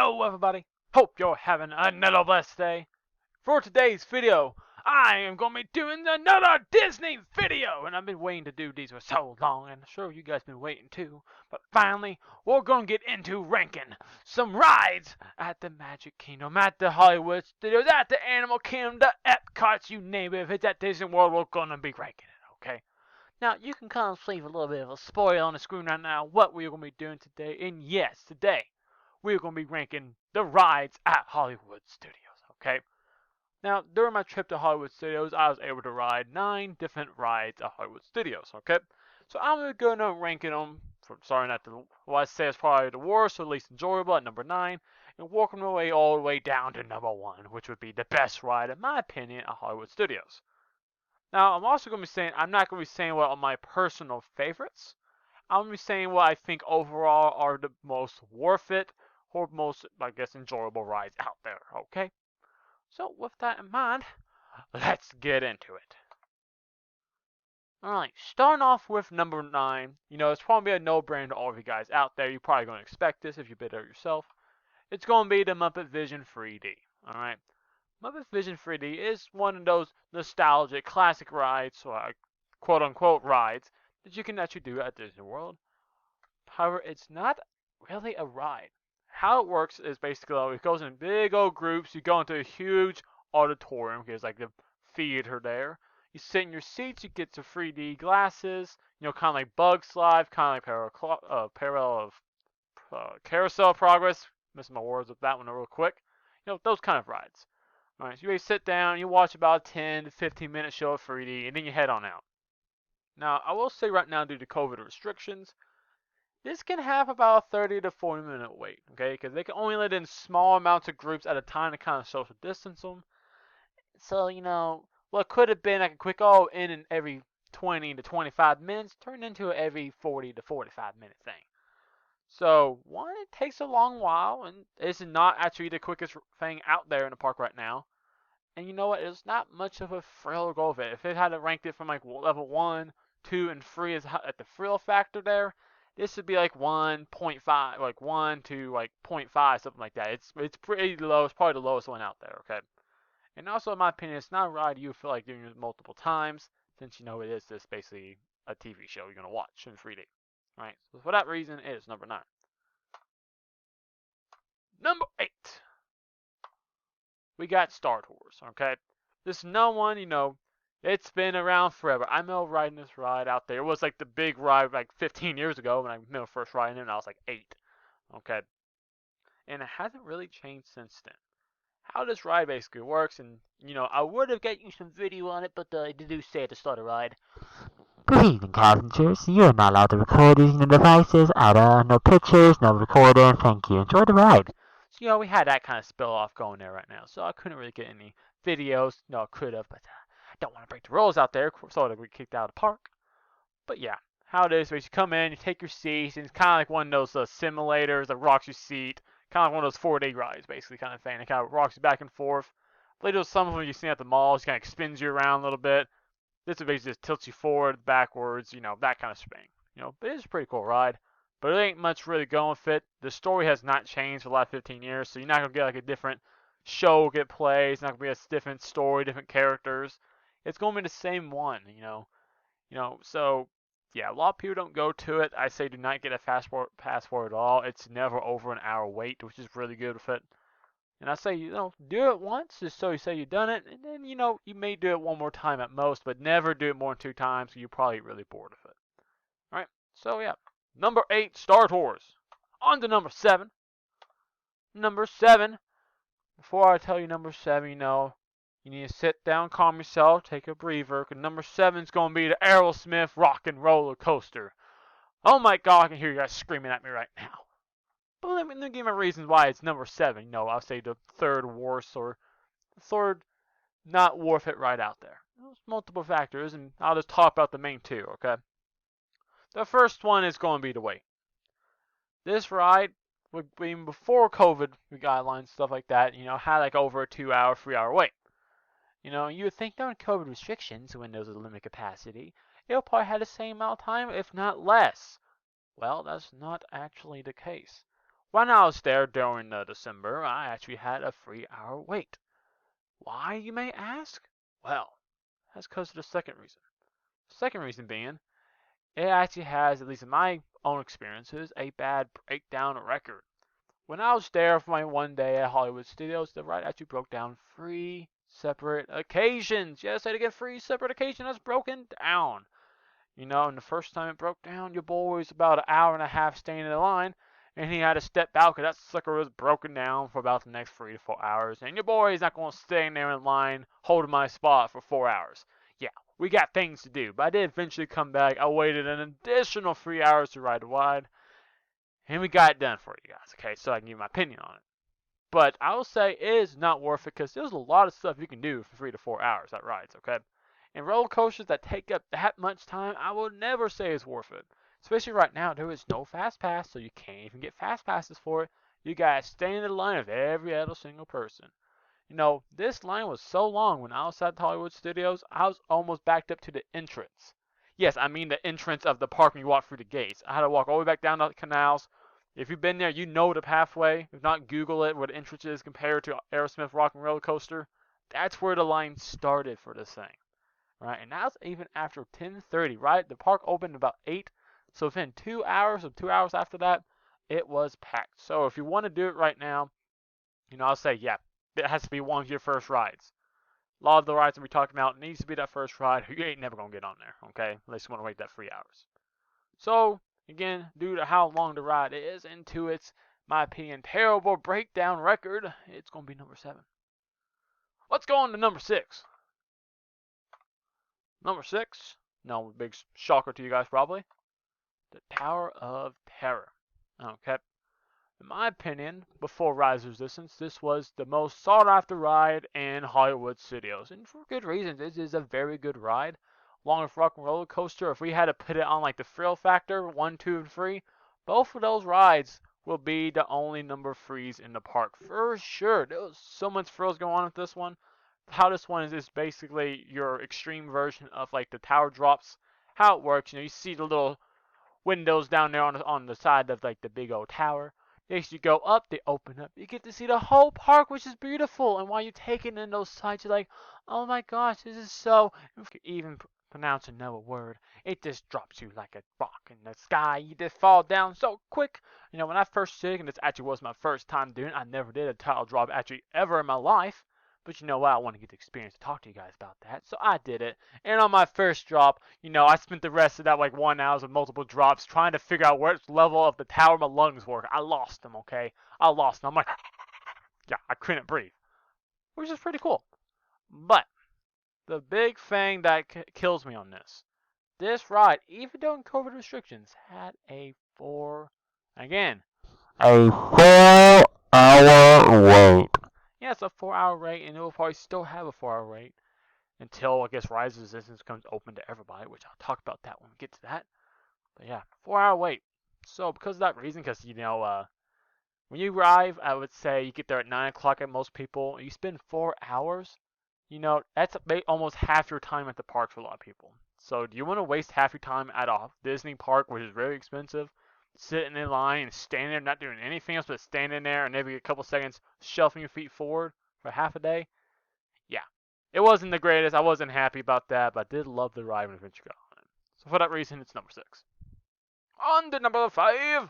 Hello everybody, hope you're having another blessed day. For today's video, I am going to be doing another Disney video, and I've been waiting to do these for so long, and I'm sure you guys been waiting too, but finally, we're going to get into ranking some rides at the Magic Kingdom, at the Hollywood Studios, at the Animal Kingdom, the Epcots, you name it. If it's at Disney World, we're going to be ranking it, okay? Now, you can kind of see a little bit of a spoiler on the screen right now what we're going to be doing today, and yes, today, we're going to be ranking the rides at Hollywood Studios, okay? Now, during my trip to Hollywood Studios, I was able to ride 9 different rides at Hollywood Studios, okay? So I'm going to ranking them, from starting at what I say is probably the worst or least enjoyable at number 9, and working my way all the way down to number 1, which would be the best ride, in my opinion, at Hollywood Studios. Now, I'm also going to be saying, I'm not going to be saying what are my personal favorites. I'm going to be saying what I think overall are the most worth it, or most, I guess, enjoyable rides out there, okay? So, with that in mind, let's get into it. Alright, starting off with number 9. You know, it's probably a no-brainer to all of you guys out there. You're probably going to expect this if you bid it yourself. It's going to be the Muppet Vision 3D, alright? Muppet Vision 3D is one of those nostalgic, classic rides, or quote-unquote rides, that you can actually do at Disney World. However, it's not really a ride. How it works is basically it goes in big old groups. You go into a huge auditorium, there's like the theater there. You sit in your seats, you get some 3D glasses, you know, kind of like Bug Slide, kind of like parallel of Carousel Progress. Missing my words with that one real quick. You know, those kind of rides. Alright, so you sit down, you watch about a 10 to 15 minute show of 3D, and then you head on out. Now, I will say right now, due to COVID restrictions, this can have about a 30 to 40 minute wait, okay? Because they can only let in small amounts of groups at a time to kind of social distance them. So, you know, what could have been like a quick, in every 20 to 25 minutes turned into an every 40 to 45 minute thing. So, one, it takes a long while, and it's not actually the quickest thing out there in the park right now. And you know what? It's not much of a thrill to go with it. If it had to rank it from like level 1, 2, and 3 as at the thrill factor there, this would be like 1.5, like 1 to like 0.5, something like that. It's pretty low. It's probably the lowest one out there, okay? And also, in my opinion, it's not a ride you feel like doing it multiple times, since you know it is just basically a TV show you're going to watch in 3D. Alright, so for that reason, it is number 9. Number 8. We got Star Tours, okay? This no one, you know, it's been around forever. I remember riding this ride out there. It was like the big ride like 15 years ago when I remember first riding it, and I was like 8, okay? And it hasn't really changed since then. How this ride basically works, and, you know, I would have got you some video on it, but they do say at the start of the ride, "Good evening, passengers. You are not allowed to record using the devices at all. No pictures, no recording. Thank you. Enjoy the ride." So, you know, we had that kind of spill off going there right now. So I couldn't really get any videos. No, I could have, but I don't want to break the rules out there. So that we kicked out of the park. But yeah, how it is, you come in, you take your seats, and it's kind of like one of those simulators that rocks your seat. Kind of like one of those 4D rides, basically, kind of thing. It kind of rocks you back and forth. I believe there's some of them you've seen at the malls. It kind of spins you around a little bit. This basically just tilts you forward, backwards, you know, that kind of spin. You know, but it is a pretty cool ride. But it ain't much really going with it. The story has not changed for the last 15 years, so you're not going to get like a different show get played. It's not going to be a different story, different characters. It's going to be the same one, you know. So, yeah, a lot of people don't go to it. I say do not get a fast pass for it at all. It's never over an hour wait, which is really good with it. And I say, you know, do it once, just so you say you've done it, and then, you know, you may do it one more time at most, but never do it more than 2 times, so you're probably really bored of it. Alright, so yeah. Number 8, Star Tours. On to number 7. Number 7. Before I tell you number 7, you know, you need to sit down, calm yourself, take a breather, because number 7 is going to be the Aerosmith Rock and Roller Coaster. Oh my god, I can hear you guys screaming at me right now. But let me give my reasons why it's number 7. You know, I'll say the 3rd worst or the 3rd not worth it right out there. There's multiple factors, and I'll just talk about the main 2, okay? The first one is going to be the wait. This ride, even before COVID guidelines, stuff like that, you know, had like over a 2-hour, 3-hour wait. You know, you would think during COVID restrictions, when there's a limited capacity, it'll probably have the same amount of time, if not less. Well, that's not actually the case. When I was there during December, I actually had a 3-hour wait. Why, you may ask? Well, that's because of the second reason. The second reason being, it actually has, at least in my own experiences, a bad breakdown record. When I was there for my one day at Hollywood Studios, the ride actually broke down 3 separate occasions. Yes, I said again, 3 separate occasions. That's broken down. And the first time it broke down, your boy was about an hour and a half staying in the line, and he had to step out because that sucker was broken down for about the next 3 to 4 hours. And your boy is not going to stay in there in line holding my spot for 4 hours. Yeah, we got things to do. But I did eventually come back. I waited an additional 3 hours to ride the ride, and we got it done for you guys. Okay, so I can give my opinion on it. But I will say it is not worth it because there's a lot of stuff you can do for 3 to 4 hours that rides. Okay. And roller coasters that take up that much time, I would never say is worth it. Especially right now, there is no fast pass, so you can't even get fast passes for it. You gotta stay in the line of every other single person. This line was so long when I was at Hollywood Studios, I was almost backed up to the entrance. Yes, I mean the entrance of the park when you walk through the gates. I had to walk all the way back down the canals. If you've been there, you know the pathway. If not, Google it, what the entrance is compared to Aerosmith Rock and Roller Coaster. That's where the line started for this thing. Right, and that's even after 10:30, right? The park opened about 8, so within 2 hours or 2 hours after that, it was packed. So if you want to do it right now, I'll say, yeah, it has to be one of your first rides. A lot of the rides that we're talking about needs to be that first ride. You ain't never going to get on there, okay? Unless you want to wait that 3 hours. So, again, due to how long the ride is and to its, my opinion, terrible breakdown record, it's going to be number 7. Let's go on to number 6. Number 6, no big shocker to you guys probably, the Tower of Terror. Okay, in my opinion, before Rise of Resistance, this was the most sought after ride in Hollywood Studios, and for good reasons. It is a very good ride. Along with Rock and Roller Coaster, if we had to put it on like the thrill factor, 1, 2, and 3, both of those rides will be the only number 3s in the park for sure. There was so much thrills going on with this one. How this one is basically your extreme version of like the tower drops. How it works, you see the little windows down there on the side of like the big old tower. As you go up, they open up. You get to see the whole park, which is beautiful. And while you're taking in those sights, you're like, oh my gosh, this is so. If you can even pronounce another word, it just drops you like a rock in the sky. You just fall down so quick. When I first did it, and this actually was my first time doing it, I never did a tower drop actually ever in my life. But you know what? I want to get the experience to talk to you guys about that. So I did it. And on my first drop, I spent the rest of that like 1 hour with multiple drops trying to figure out which level of the tower my lungs were. I lost them, okay? I lost them. I'm like, yeah, I couldn't breathe. Which is pretty cool. But the big thing that kills me on this ride, even during COVID restrictions, had a 4-hour wait. Yeah, it's a 4-hour wait, and it will probably still have a 4-hour wait until, I guess, Rise of Resistance comes open to everybody, which I'll talk about that when we get to that. But yeah, 4-hour wait. So because of that reason, because, when you arrive, I would say you get there at 9 o'clock at most people, you spend 4 hours, that's almost half your time at the park for a lot of people. So do you want to waste half your time at a Disney park, which is very expensive, sitting in line and standing there not doing anything else but standing there and every couple seconds shuffling your feet forward for half a day? Yeah. It wasn't the greatest. I wasn't happy about that, but I did love the ride when Adventure got on it. So for that reason, it's number 6. On to number 5.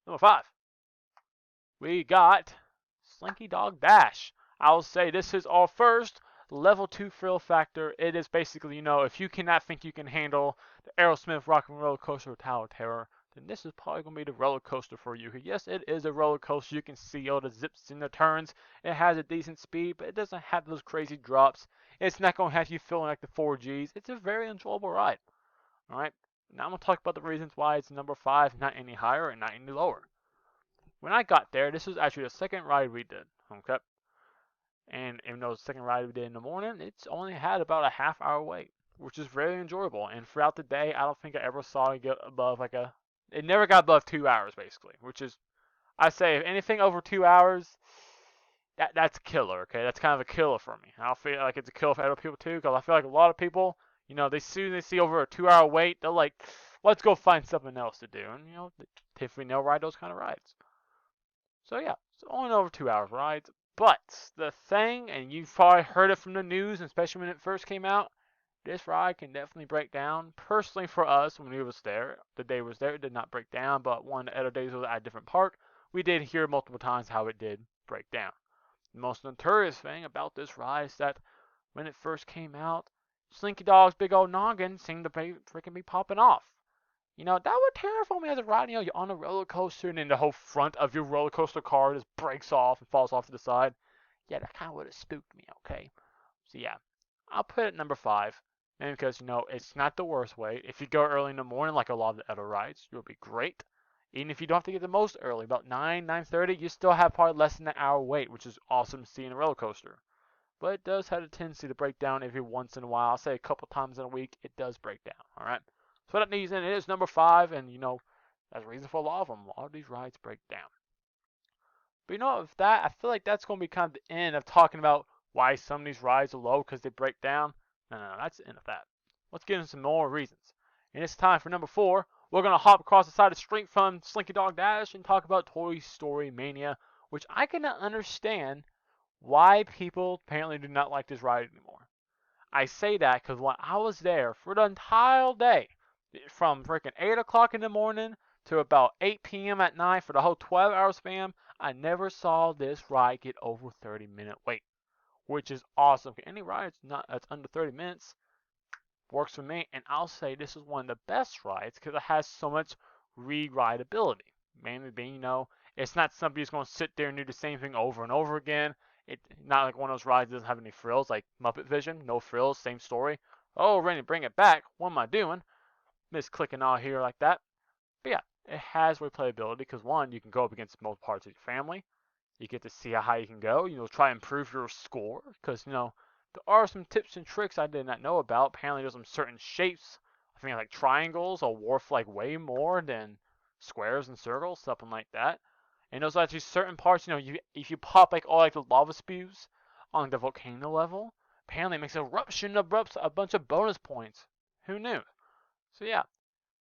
Number 5. We got Slinky Dog Dash. I'll say this is our first level 2 thrill factor. It is basically, if you cannot think you can handle the Aerosmith Rock and Roller Coaster Tower of Terror, then this is probably going to be the roller coaster for you. Yes, it is a roller coaster. You can see all the zips and the turns. It has a decent speed, but it doesn't have those crazy drops. It's not going to have you feeling like the 4Gs. It's a very enjoyable ride. Alright, now I'm going to talk about the reasons why it's number 5, not any higher and not any lower. When I got there, this was actually the second ride we did. Okay? And even though the second ride we did in the morning, it's only had about a half-hour wait, which is very enjoyable. And throughout the day, I don't think I ever saw it get above it never got above 2 hours, basically, which is, I say, if anything over 2 hours, that's a killer, okay? That's kind of a killer for me. I feel like it's a killer for other people, too, because I feel like a lot of people, they soon they see over a 2-hour wait, they're like, let's go find something else to do. And, Tiffany and they'll ride those kind of rides. So, yeah, it's only over 2 hours rides. But the thing, and you've probably heard it from the news, especially when it first came out, this ride can definitely break down. Personally, for us, when we was there, the day was there, it did not break down. But one of the other days was at a different park, we did hear multiple times how it did break down. The most notorious thing about this ride is that when it first came out, Slinky Dog's big old noggin seemed to be freaking be popping off. That would terrify me as a ride. You're on a roller coaster and then the whole front of your roller coaster car just breaks off and falls off to the side. Yeah, that kind of would have spooked me, okay? So, yeah, I'll put it number 5. And because, it's not the worst way. If you go early in the morning, like a lot of the other rides, you'll be great. Even if you don't have to get the most early, about 9, 9:30, you still have probably less than an hour wait, which is awesome to see in a roller coaster. But it does have a tendency to break down every once in a while. I'll say a couple times in a week, it does break down, all right? So for that reason, it is number 5, and, that's a reason for a lot of them. A lot of these rides break down. But, with that, I feel like that's going to be kind of the end of talking about why some of these rides are low because they break down. No, that's the end of that. Let's get into some more reasons. And it's time for number 4. We're going to hop across the side of the street from Slinky Dog Dash and talk about Toy Story Mania, which I cannot understand why people apparently do not like this ride anymore. I say that because when I was there for the entire day, from freaking 8 o'clock in the morning to about 8 p.m. at night for the whole 12-hour span, I never saw this ride get over 30-minute wait, which is awesome. Any ride that's under 30 minutes works for me, and I'll say this is one of the best rides because it has so much re-rideability. Mainly being, it's not somebody who's going to sit there and do the same thing over and over again. It's not like one of those rides that doesn't have any frills, like Muppet Vision, no frills, same story. Oh, ready to bring it back. What am I doing? Misclicking all here like that. But yeah, it has replayability because one, you can go up against multiple parts of your family. You get to see how high you can go. Try and improve your score because, there are some tips and tricks I did not know about. Apparently, there's some certain shapes. I think like triangles will warp like way more than squares and circles, something like that. And there's actually certain parts, if you pop like all like the lava spews on the volcano level, apparently it makes an eruption erupts a bunch of bonus points. Who knew? So yeah,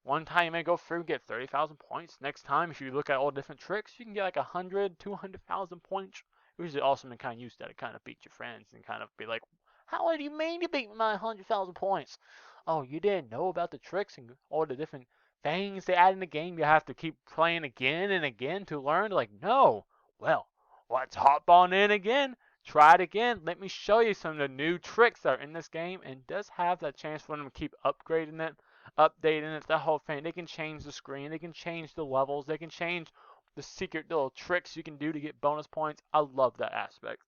one time you may go through and get 30,000 points. Next time, if you look at all different tricks, you can get like 100, 200,000 points. Which is awesome and kind of use that to kind of beat your friends and kind of be like, how do you mean you beat my 100,000 points? Oh, you didn't know about the tricks and all the different things they add in the game you have to keep playing again and again to learn? Like, no. Well, let's hop on in again. Try it again. Let me show you some of the new tricks that are in this game, and it does have that chance for them to keep upgrading it, updating it, the whole thing. They can change the screen. They can change the levels. They can change the secret little tricks you can do to get bonus points. I love that aspect.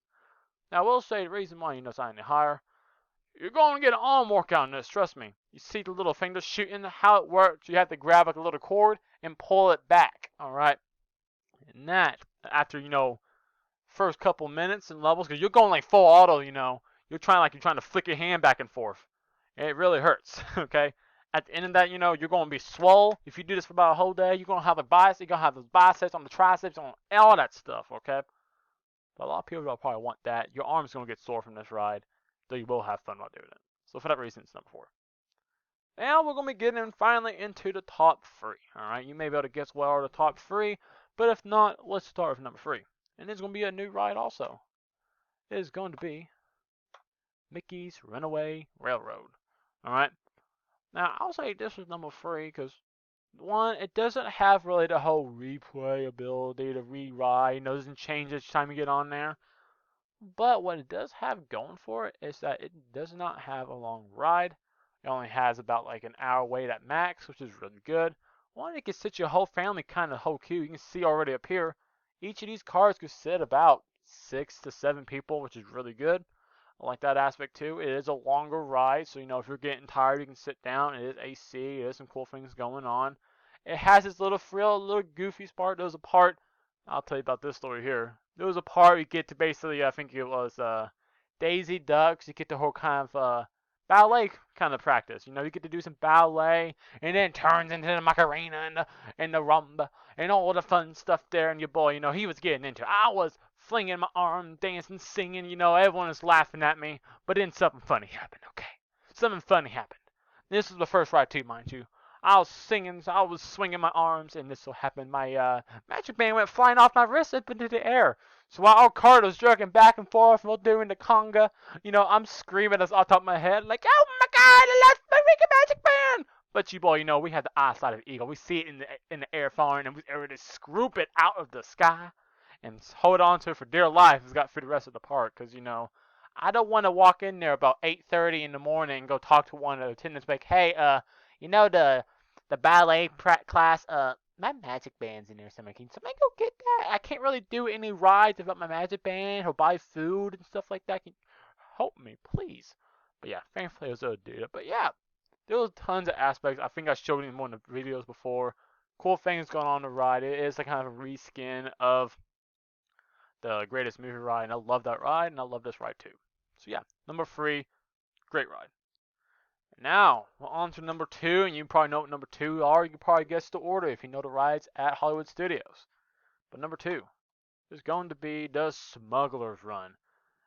Now, I will say the reason why it's not any higher, you're going to get an arm workout in this, trust me. You see the little finger shooting, how it works. You have to grab like a little cord and pull it back, alright? And that, after, first couple minutes and levels, because you're going like full auto, you're trying to flick your hand back and forth. And it really hurts, okay? At the end of that, you're going to be swole. If you do this for about a whole day, you're going to have the biceps, you're going to have the biceps on the triceps, on all that stuff, okay? But a lot of people will probably want that. Your arm's going to get sore from this ride, though you will have fun while doing it. So for that reason, it's number 4. Now we're going to be getting finally into the top 3, alright? You may be able to guess what are the top 3, but if not, let's start with number 3. And it's going to be a new ride also. It is going to be Mickey's Runaway Railroad, alright? Now, I'll say this is number 3 because, one, it doesn't have really the whole replay ability to re-ride. It doesn't change each time you get on there. But what it does have going for it is that it does not have a long ride. It only has about like an hour wait at max, which is really good. One, it can sit your whole family kind of whole queue. You can see already up here. Each of these cars could sit about 6 to 7 people, which is really good. I like that aspect too. It is a longer ride, so if you're getting tired, you can sit down. It is AC. There's some cool things going on. It has this little frill, little goofy part. There was a part, I'll tell you about this story here. There was a part you get to basically, I think it was Daisy Ducks. You get the whole kind of ballet kind of practice. You get to do some ballet, and then it turns into the Macarena and the rumba and all the fun stuff there. And your boy, he was getting into it. I was flinging my arm, dancing, singing, everyone was laughing at me, but then something funny happened, okay? Something funny happened. This was the first ride too, mind you. I was singing, so I was swinging my arms, and this so happened my magic band went flying off my wrist up into the air. So while our cart was jerking back and forth, and we're doing the conga, I'm screaming as off the top of my head, like, "Oh my God, I lost my freaking magic band!" But you boy, we had the eyesight of the eagle. We see it in the air falling, and we were to scoop it out of the sky and hold on to it for dear life as we got through the rest of the park, because I don't want to walk in there about 8:30 in the morning and go talk to one of the attendants like, "Hey, the ballet class, my magic band's in there somewhere. Can somebody go get that? I can't really do any rides without my magic band or buy food and stuff like that. Can you help me, please?" But yeah, thankfully it was able to do it. But yeah, there was tons of aspects. I think I showed you in one of the videos before. Cool things going on the ride. It is a kind of a reskin of the greatest movie ride, and I love that ride, and I love this ride too. So yeah, number 3, great ride. Now, we're on to number 2, and you probably know what number 2 are. You can probably guess the order if you know the rides at Hollywood Studios. But number 2 is going to be the Smuggler's Run.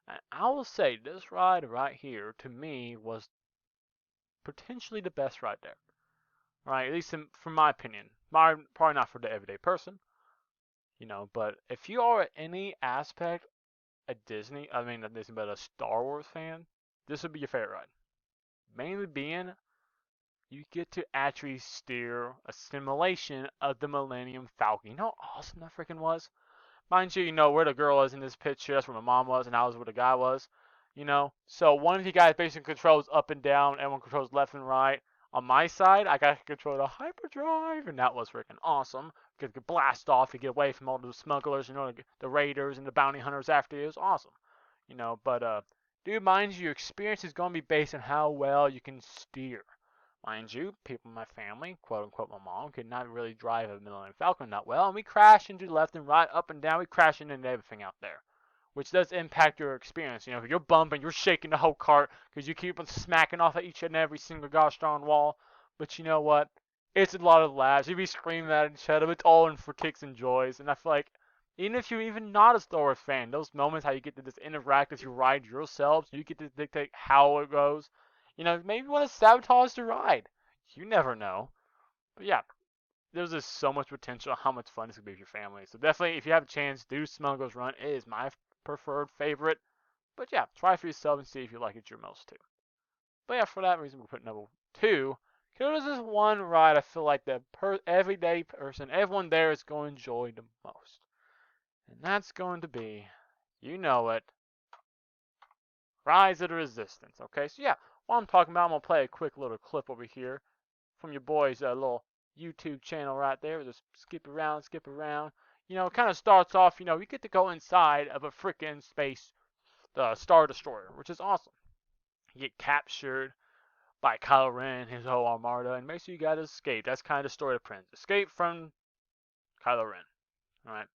And I will say this ride right here, to me, was potentially the best ride there. Right, at least from my opinion. Probably not for the everyday person, but if you are any aspect a Disney, not Disney, but a Star Wars fan, this would be your favorite ride. Mainly being you get to actually steer a simulation of the Millennium Falcon. You know how awesome that freaking was? Mind you, where the girl is in this picture. That's where my mom was, and I was where the guy was. So one of you guys basically controls up and down, everyone controls left and right. On my side, I got to control the hyperdrive, and that was freaking awesome. You could blast off, you get away from all those smugglers, the raiders and the bounty hunters after you. It was awesome. But dude, mind you, your experience is going to be based on how well you can steer. Mind you, people in my family, quote unquote my mom, could not really drive a Millennium Falcon that well, and we crash into left and right, up and down, we crash into everything out there. Which does impact your experience. If you're bumping, you're shaking the whole cart because you keep on smacking off at each and every single gosh darn wall. But you know what? It's a lot of laughs. You be screaming at each other. It's all in for kicks and joys. And I feel like, even if you're even not a Star Wars fan, those moments how you get to just interact as you ride yourselves, you get to dictate how it goes. Maybe you want to sabotage the ride. You never know. But yeah, there's just so much potential, how much fun this could be with your family. So definitely, if you have a chance, do Smuggler's Run. It is my preferred favorite. But yeah, try for yourself and see if you like it your most too. But yeah, for that reason, we'll put number 2. Because there's this one ride I feel like the everyday person, everyone there is going to enjoy the most. And that's going to be, you know it, Rise of the Resistance. Okay, so yeah, while I'm talking about, I'm going to play a quick little clip over here from your boy's little YouTube channel right there. Just skip around, skip around. It kind of starts off, you get to go inside of a freaking space Star Destroyer, which is awesome. You get captured by Kylo Ren and his whole armada, and basically you gotta escape. That's kind of the story of Prince. Escape from Kylo Ren. Alright.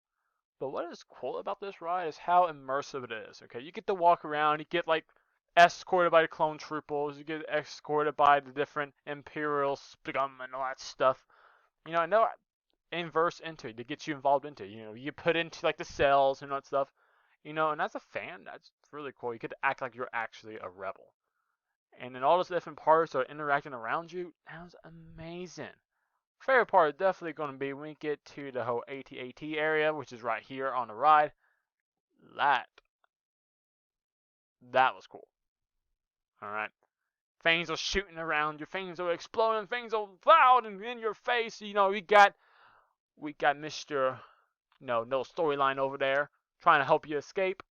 But what is cool about this ride is how immersive it is. Okay, you get to walk around, you get escorted by the clone troopers, you get escorted by the different Imperial scum and all that stuff. I know inverse into it to get you involved into it. You get put into the cells and all that stuff. And as a fan, that's really cool. You get to act like you're actually a rebel. And then all those different parts are interacting around you. That was amazing. Favorite part is definitely going to be when we get to the whole AT-AT area, which is right here on the ride. That was cool. Alright. Things are shooting around you, things are exploding, things are loud and in your face. We got Mr. No storyline over there trying to help you escape.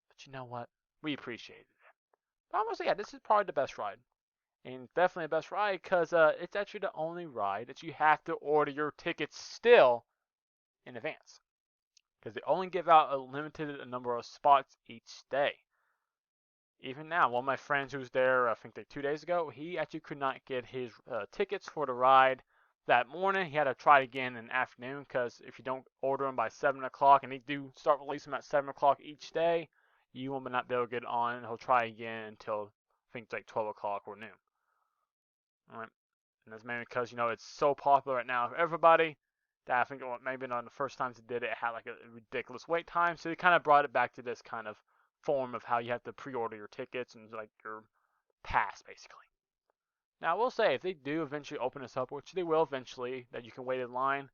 But you know what? We appreciate it. But I'm gonna say, yeah, this is probably the best ride. And definitely the best ride because it's actually the only ride that you have to order your tickets still in advance. Because they only give out a limited number of spots each day. Even now, one of my friends who was there, I think 2 days ago, he actually could not get his tickets for the ride that morning. He had to try again in the afternoon because if you don't order them by 7 o'clock, and they do start releasing them at 7 o'clock each day, you will not be able to get on. He'll try again until I think 12 o'clock or noon. Alright. And that's mainly because, it's so popular right now for everybody that I think maybe on the first times it did it, it had a ridiculous wait time. So they kind of brought it back to this kind of form of how you have to pre-order your tickets and your pass, basically. Now, I will say, if they do eventually open this up, which they will eventually, that you can wait in line,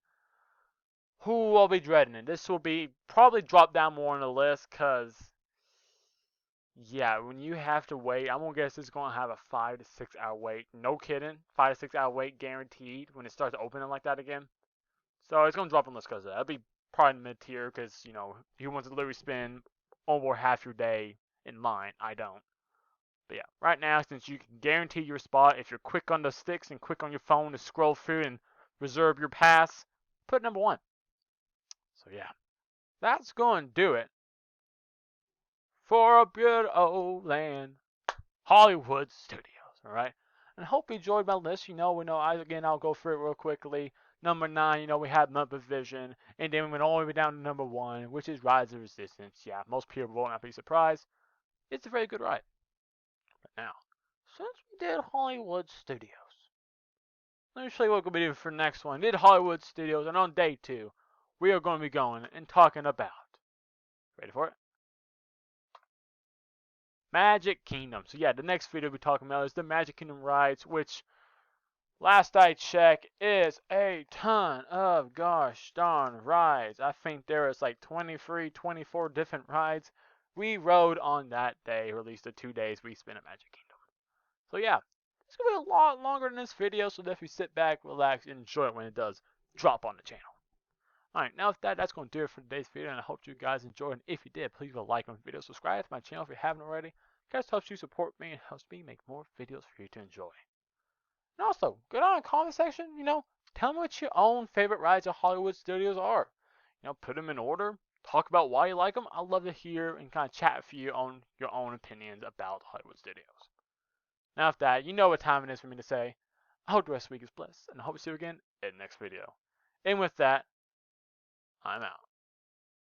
who will be dreading it? This will be probably drop down more on the list, because, yeah, when you have to wait, I'm going to guess it's going to have a 5 to 6 hour wait. No kidding. 5 to 6 hour wait guaranteed when it starts opening like that again. So it's going to drop on the list because of that. It'll be probably mid tier because, you know, you want to literally spend over half your day in line. I don't. But yeah, right now, since you can guarantee your spot, if you're quick on the sticks and quick on your phone to scroll through and reserve your pass, put number 1. So yeah, that's going to do it for a good old land, Hollywood Studios. All right, and hope you enjoyed my list. I'll go through it real quickly. Number 9, we had Muppet Vision, and then we went all the way down to number 1, which is Rise of Resistance. Yeah, most people will not be surprised. It's a very good ride. But now, since we did Hollywood Studios, let me show you what we're going to do for the next one. We did Hollywood Studios, and on day 2, we are going to be going and talking about, ready for it? Magic Kingdom. So yeah, the next video we're talking about is the Magic Kingdom rides, which last I checked is a ton of gosh darn rides. I think there is like 23, 24 different rides we rode on that day, or at least the 2 days we spent at Magic Kingdom. So yeah, it's going to be a lot longer than this video, so definitely sit back, relax, and enjoy it when it does drop on the channel. Alright, now with that, that's going to do it for today's video, and I hope you guys enjoyed. And if you did, please leave a like on the video, subscribe to my channel if you haven't already. It guys helps you support me and helps me make more videos for you to enjoy. And also, go down in the comment section, tell me what your own favorite rides at Hollywood Studios are. Put them in order, talk about why you like them. I'd love to hear and kind of chat with you on your own opinions about Hollywood Studios. Now with that, you know what time it is for me to say, I hope the rest of the week is blessed, and I hope to see you again in the next video. And with that, I'm out.